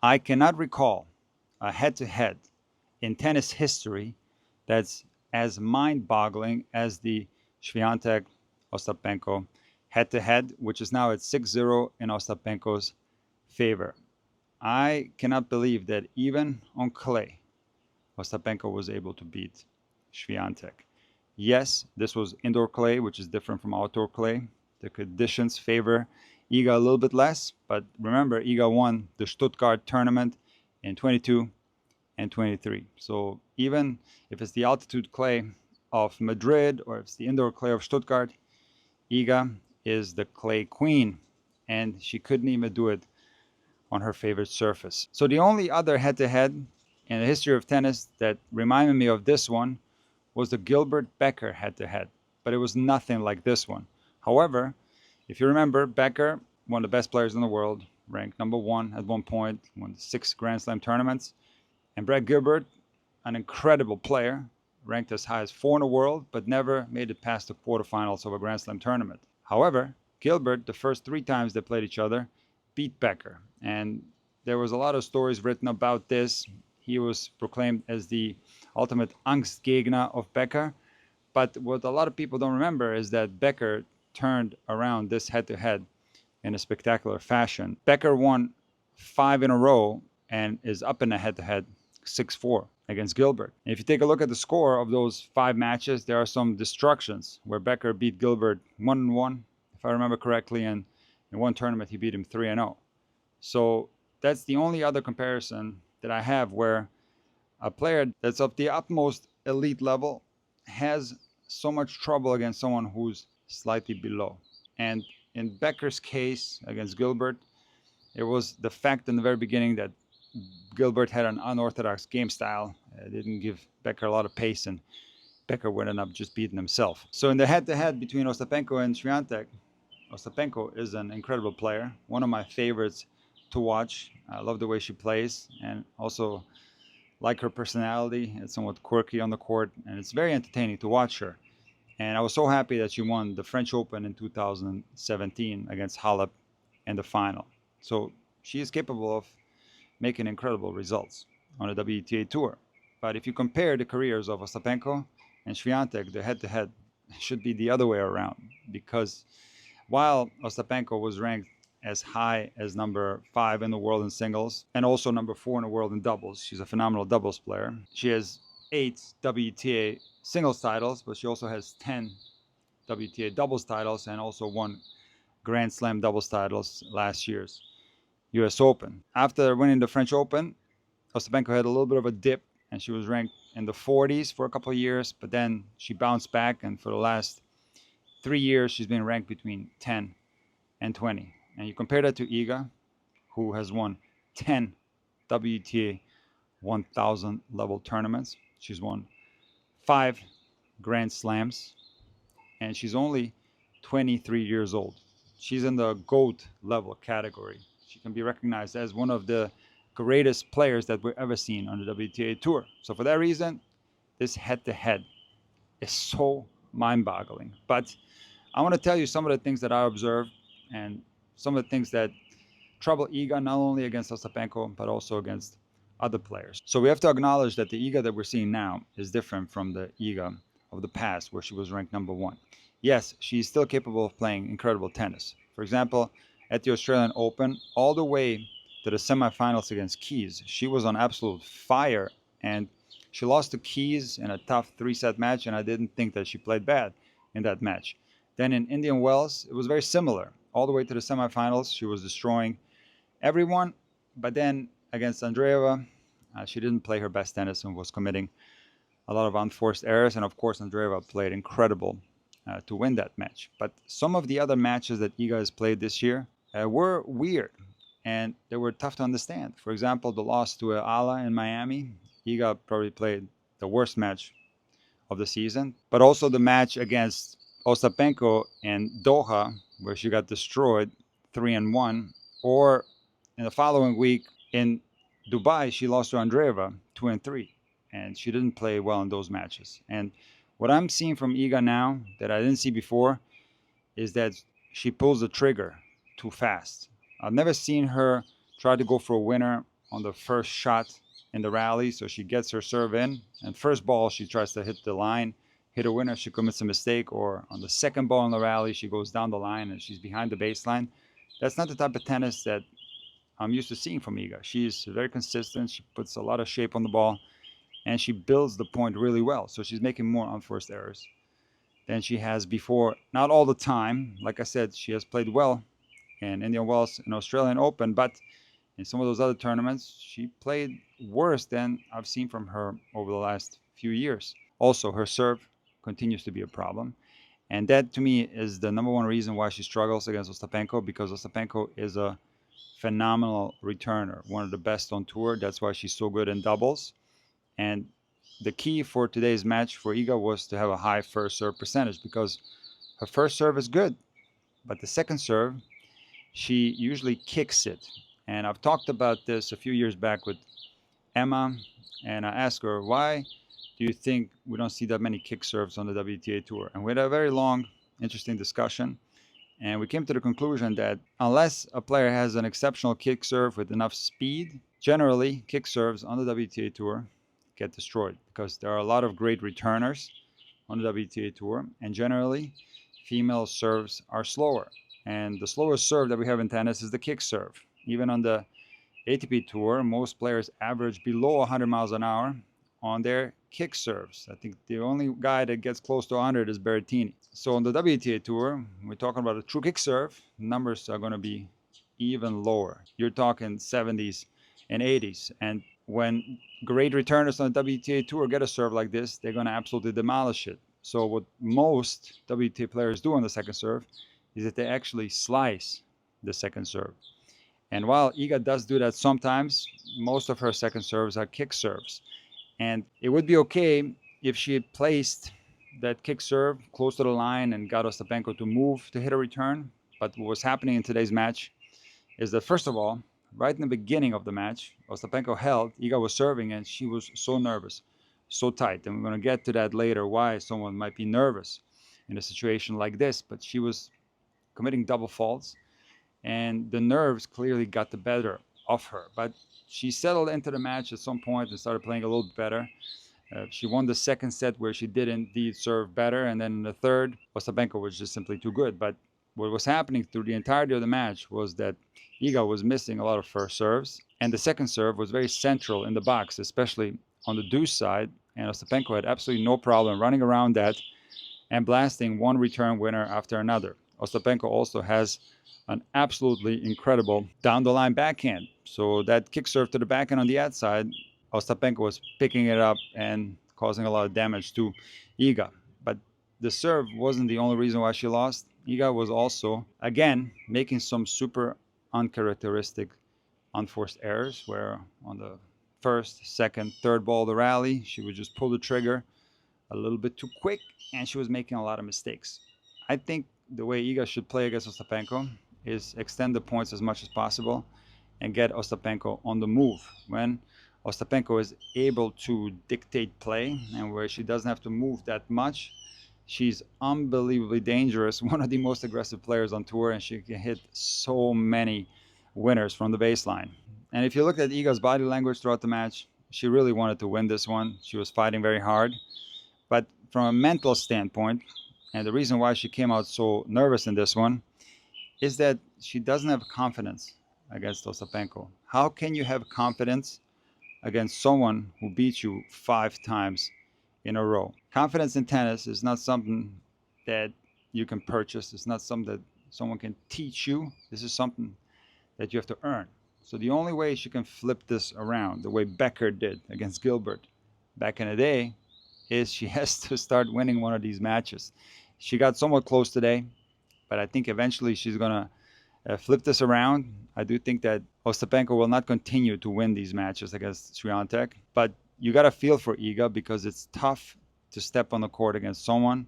I cannot recall a head-to-head in tennis history that's as mind-boggling as the Swiatek Ostapenko head-to-head, which is now at 6-0 in Ostapenko's favor. I cannot believe that even on clay, Ostapenko was able to beat Swiatek. Yes, this was indoor clay, which is different from outdoor clay. The conditions favor Iga a little bit less, but remember, Iga won the Stuttgart tournament in 22 and 23. So even if it's the altitude clay of Madrid or if it's the indoor clay of Stuttgart, Iga is the clay queen, and she couldn't even do it on her favorite surface. So the only other head-to-head in the history of tennis that reminded me of this one was the Gilbert-Becker head-to-head, but it was nothing like this one. However, if you remember, Becker, one of the best players in the world, ranked number one at one point, won 6 Grand Slam tournaments. And Brad Gilbert, an incredible player, ranked as high as 4 in the world, but never made it past the quarterfinals of a Grand Slam tournament. However, Gilbert, the first 3 times they played each other, beat Becker. And there was a lot of stories written about this. He was proclaimed as the ultimate Angstgegner of Becker. But what a lot of people don't remember is that Becker turned around this head-to-head in a spectacular fashion. Becker won 5 in a row and is up in the head-to-head 6-4 against Gilbert. And if you take a look at the score of those 5 matches, there are some destructions where Becker beat Gilbert 1-1, if I remember correctly, and in one tournament he beat him 3-0. So that's the only other comparison that I have where a player that's of the utmost elite level has so much trouble against someone who's slightly below. And in Becker's case against Gilbert, it was the fact in the very beginning that Gilbert had an unorthodox game style. It didn't give Becker a lot of pace, and Becker would end up just beating himself. So in the head-to-head between Ostapenko and Swiatek, Ostapenko is an incredible player, one of my favorites to watch. I love the way she plays, and also like her personality. It's somewhat quirky on the court, and it's very entertaining to watch her. And I was so happy that she won the French Open in 2017 against Halep in the final. So she is capable of making incredible results on the WTA Tour. But if you compare the careers of Ostapenko and Swiatek, the head-to-head should be the other way around, because while Ostapenko was ranked as high as number 5 in the world in singles and also number 4 in the world in doubles, she's a phenomenal doubles player. She has 8 WTA singles titles, but she also has 10 WTA doubles titles and also 1 Grand Slam doubles titles last year's US Open. After winning the French Open, Ostapenko had a little bit of a dip and she was ranked in the 40s for a couple of years, but then she bounced back, and for the last 3 years she's been ranked between 10 and 20. And you compare that to Iga, who has won 10 WTA 1000 level tournaments. She's won 5 Grand Slams, and she's only 23 years old. She's in the GOAT level category. She can be recognized as one of the greatest players that we've ever seen on the WTA Tour. So for that reason, this head-to-head is so mind-boggling. But I want to tell you some of the things that I observed and some of the things that trouble Iga, not only against Ostapenko, but also against other players. So we have to acknowledge that the Iga that we're seeing now is different from the Iga of the past, where she was ranked number 1. Yes, she's still capable of playing incredible tennis. For example, at the Australian Open, all the way to the semifinals against Keys, she was on absolute fire, and she lost to Keys in a tough 3-set match, and I didn't think that she played bad in that match. Then in Indian Wells, it was very similar. All the way to the semifinals, she was destroying everyone, but then against Andreeva, she didn't play her best tennis and was committing a lot of unforced errors, and of course Andreeva played incredible to win that match. But some of the other matches that Iga has played this year were weird, and they were tough to understand. For example, the loss to Ala in Miami, Iga probably played the worst match of the season, but also the match against Ostapenko in Doha, where she got destroyed 3-1, or in the following week in Dubai, she lost to Andreeva 2-3, and she didn't play well in those matches. And what I'm seeing from Iga now that I didn't see before is that she pulls the trigger too fast. I've never seen her try to go for a winner on the first shot in the rally. So she gets her serve in, and first ball she tries to hit the line, hit a winner, she commits a mistake, or on the second ball in the rally she goes down the line and she's behind the baseline. That's not the type of tennis that I'm used to seeing from Iga. She's very consistent. She puts a lot of shape on the ball, and she builds the point really well. So she's making more unforced errors than she has before. Not all the time. Like I said, she has played well in Indian Wells and Australian Open, but in some of those other tournaments, she played worse than I've seen from her over the last few years. Also, her serve continues to be a problem. And that, to me, is the number one reason why she struggles against Ostapenko, because Ostapenko is a phenomenal returner, one of the best on tour. That's why she's so good in doubles. And the key for today's match for Iga was to have a high first serve percentage, because her first serve is good, but the second serve, she usually kicks it. And I've talked about this a few years back with Emma, and I asked her, why do you think we don't see that many kick serves on the WTA Tour? And we had a very long, interesting discussion. And we came to the conclusion that unless a player has an exceptional kick serve with enough speed, generally kick serves on the WTA Tour get destroyed, because there are a lot of great returners on the WTA Tour, and generally female serves are slower. And the slowest serve that we have in tennis is the kick serve. Even on the ATP Tour, most players average below 100 miles an hour on their kick serves. I think the only guy that gets close to 100 is Berrettini. So on the WTA Tour, we're talking about a true kick serve. Numbers are going to be even lower. You're talking 70s and 80s. And when great returners on the WTA Tour get a serve like this, they're going to absolutely demolish it. So what most WTA players do on the second serve is that they actually slice the second serve. And while Iga does do that sometimes, most of her second serves are kick serves. And it would be okay if she had placed that kick serve close to the line and got Ostapenko to move to hit a return. But what was happening in today's match is that, first of all, right in the beginning of the match, Ostapenko held, Iga was serving, and she was so nervous, so tight. And we're going to get to that later, why someone might be nervous in a situation like this. But she was committing double faults, and the nerves clearly got the better of her. But she settled into the match at some point and started playing a little bit better. She won the second set, where she did indeed serve better, and then in the third, Ostapenko was just simply too good. But what was happening through the entirety of the match was that Iga was missing a lot of first serves, and the second serve was very central in the box, especially on the deuce side, and Ostapenko had absolutely no problem running around that and blasting one return winner after another. Ostapenko also has an absolutely incredible down-the-line backhand. So that kick serve to the backhand on the outside, Ostapenko was picking it up and causing a lot of damage to Iga. But the serve wasn't the only reason why she lost. Iga was also, again, making some super uncharacteristic unforced errors, where on the first, second, third ball of the rally, she would just pull the trigger a little bit too quick, and she was making a lot of mistakes. I think the way Iga should play against Ostapenko is extend the points as much as possible and get Ostapenko on the move. When Ostapenko is able to dictate play and where she doesn't have to move that much, she's unbelievably dangerous, one of the most aggressive players on tour, and she can hit so many winners from the baseline. And if you look at Iga's body language throughout the match, she really wanted to win this one. She was fighting very hard. But from a mental standpoint, and the reason why she came out so nervous in this one, is that she doesn't have confidence against Ostapenko. How can you have confidence against someone who beat you 5 times in a row? Confidence in tennis is not something that you can purchase. It's not something that someone can teach you. This is something that you have to earn. So the only way she can flip this around, the way Becker did against Gilbert back in the day, is she has to start winning one of these matches. She got somewhat close today, but I think eventually she's going to flip this around. I do think that Ostapenko will not continue to win these matches against Swiatek, but you got to feel for Iga, because it's tough to step on the court against someone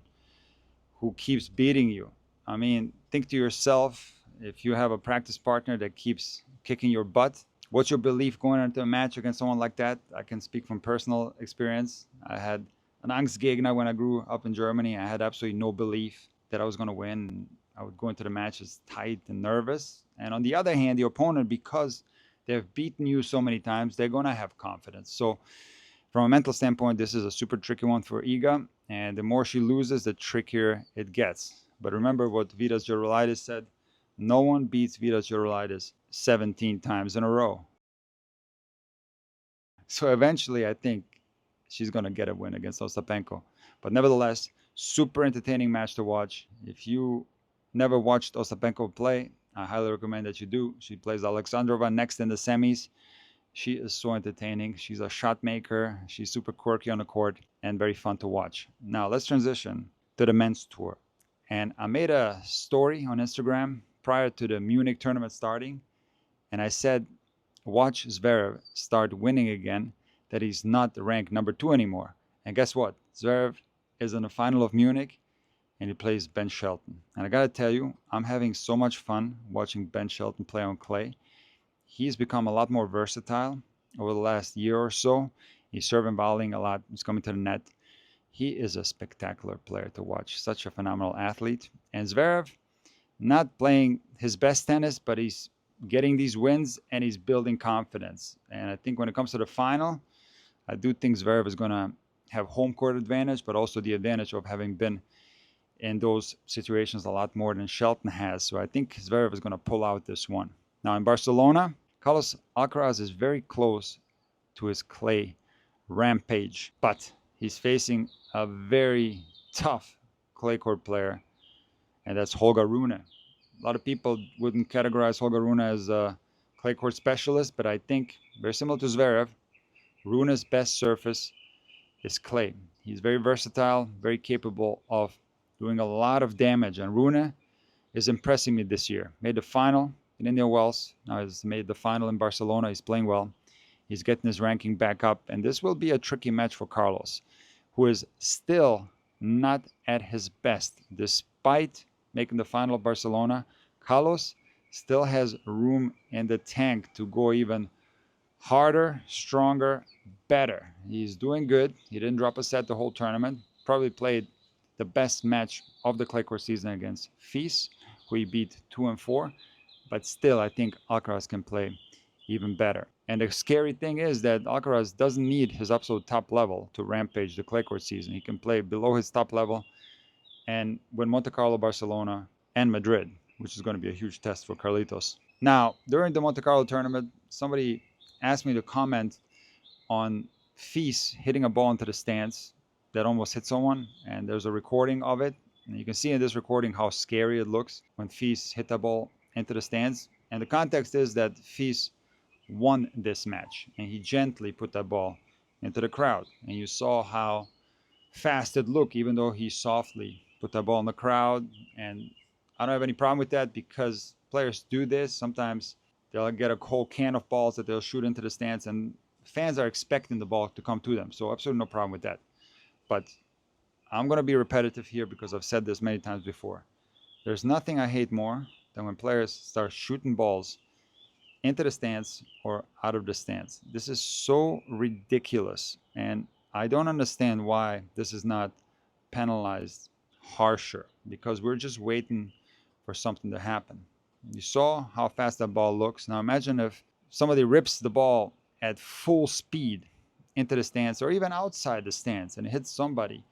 who keeps beating you. I mean, think to yourself, if you have a practice partner that keeps kicking your butt, what's your belief going into a match against someone like that? I can speak from personal experience. I had an Angstgegner when I grew up in Germany. I had absolutely no belief that I was going to win. I would go into the matches tight and nervous. And on the other hand, the opponent, because They've beaten you so many times, they're going to have confidence. So from a mental standpoint, this is a super tricky one for Iga. And the more she loses, the trickier it gets. But remember what Vitas Gerulaitis said, no one beats Vitas Gerulaitis 17 times in a row. So eventually, I think she's going to get a win against Ostapenko. But nevertheless, super entertaining match to watch. If you never watched Ostapenko play, I highly recommend that you do. She plays Alexandrova next in the semis. She is so entertaining. She's a shot maker. She's super quirky on the court and very fun to watch. Now, let's transition to the men's tour. And I made a story on Instagram prior to the Munich tournament starting. And I said, watch Zverev start winning again, that he's not ranked number 2 anymore. And guess what? Zverev is in the final of Munich and he plays Ben Shelton. And I got to tell you, I'm having so much fun watching Ben Shelton play on clay. He's become a lot more versatile over the last year or so. He's serving, volleying a lot. He's coming to the net. He is a spectacular player to watch. Such a phenomenal athlete. And Zverev, not playing his best tennis, but he's getting these wins and he's building confidence. And I think when it comes to the final, I do think Zverev is going to have home court advantage, but also the advantage of having been in those situations a lot more than Shelton has. So I think Zverev is going to pull out this one. Now in Barcelona, Carlos Alcaraz is very close to his clay rampage, but he's facing a very tough clay court player, and that's Holger Rune. A lot of people wouldn't categorize Holger Rune as a clay court specialist, but I think very similar to Zverev, Rune's best surface is clay. He's very versatile, very capable of doing a lot of damage, and Rune is impressing me this year. Made the final in Indian Wells. Now he's made the final in Barcelona. He's playing well. He's getting his ranking back up. And this will be a tricky match for Carlos, who is still not at his best. Despite making the final of Barcelona, Carlos still has room in the tank to go even harder, stronger, better. He's doing good. He didn't drop a set the whole tournament. Probably played the best match of the clay court season against Fils, who he beat 2-4. But still, I think Alcaraz can play even better. And the scary thing is that Alcaraz doesn't need his absolute top level to rampage the clay court season. He can play below his top level and win Monte Carlo, Barcelona, and Madrid, which is going to be a huge test for Carlitos. Now, during the Monte Carlo tournament, somebody asked me to comment on Fils hitting a ball into the stands that almost hit someone, and there's a recording of it. And you can see in this recording how scary it looks when Fils hit the ball into the stands. And the context is that Fils won this match and he gently put that ball into the crowd, and you saw how fast it looked, even though he softly put that ball in the crowd. And I don't have any problem with that, because players do this. Sometimes they'll get a whole can of balls that they'll shoot into the stands, and fans are expecting the ball to come to them. So absolutely no problem with that. But I'm going to be repetitive here because I've said this many times before. There's nothing I hate more than when players start shooting balls into the stands or out of the stands. This is so ridiculous, and I don't understand why this is not penalized harsher, because we're just waiting for something to happen. You saw how fast that ball looks. Now imagine if somebody rips the ball at full speed into the stands or even outside the stands and it hits somebody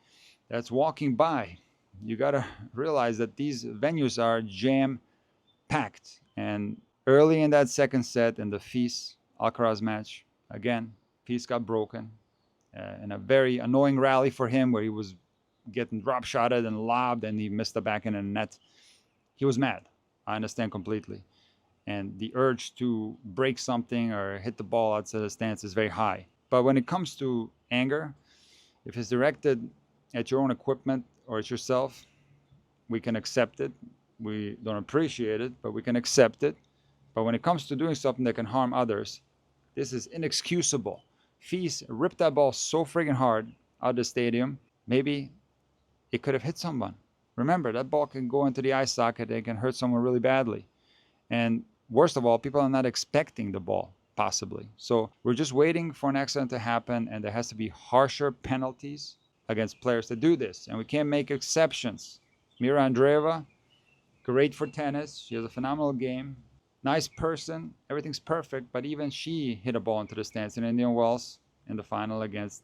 that's walking by. You got to realize that these venues are jam-packed. And early in that second set in the Fils-Alcaraz match, again, Fils got broken in a very annoying rally for him where he was getting drop-shotted and lobbed and he missed the backhand in the net. He was mad. I understand completely. And the urge to break something or hit the ball outside the stance is very high. But when it comes to anger, if it's directed at your own equipment or at yourself, we can accept it. We don't appreciate it, but we can accept it. But when it comes to doing something that can harm others, this is inexcusable. Fils ripped that ball so friggin' hard out of the stadium, maybe it could have hit someone. Remember, that ball can go into the eye socket and it can hurt someone really badly. And worst of all, people are not expecting the ball, possibly. So we're just waiting for an accident to happen, and there has to be harsher penalties against players that do this. And we can't make exceptions. Mira Andreeva, great for tennis. She has a phenomenal game. Nice person, everything's perfect, but even she hit a ball into the stands in Indian Wells in the final against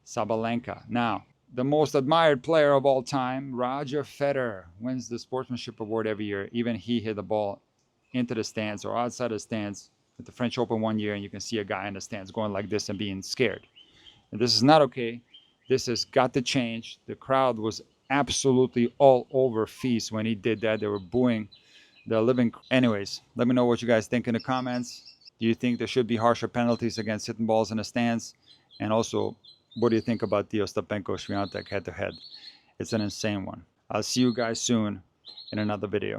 Sabalenka. Now, the most admired player of all time, Roger Federer, wins the Sportsmanship Award every year. Even he hit the ball into the stands or outside the stands at the French Open one year, and you can see a guy in the stands going like this and being scared. And this is not okay. This has got to change. The crowd was absolutely all over Feast when he did that. They were booing the living. Anyways, let me know what you guys think in the comments. Do you think there should be harsher penalties against hitting balls in the stands? And also, what do you think about the Ostapenko-Swiatek head-to-head? It's an insane one. I'll see you guys soon in another video.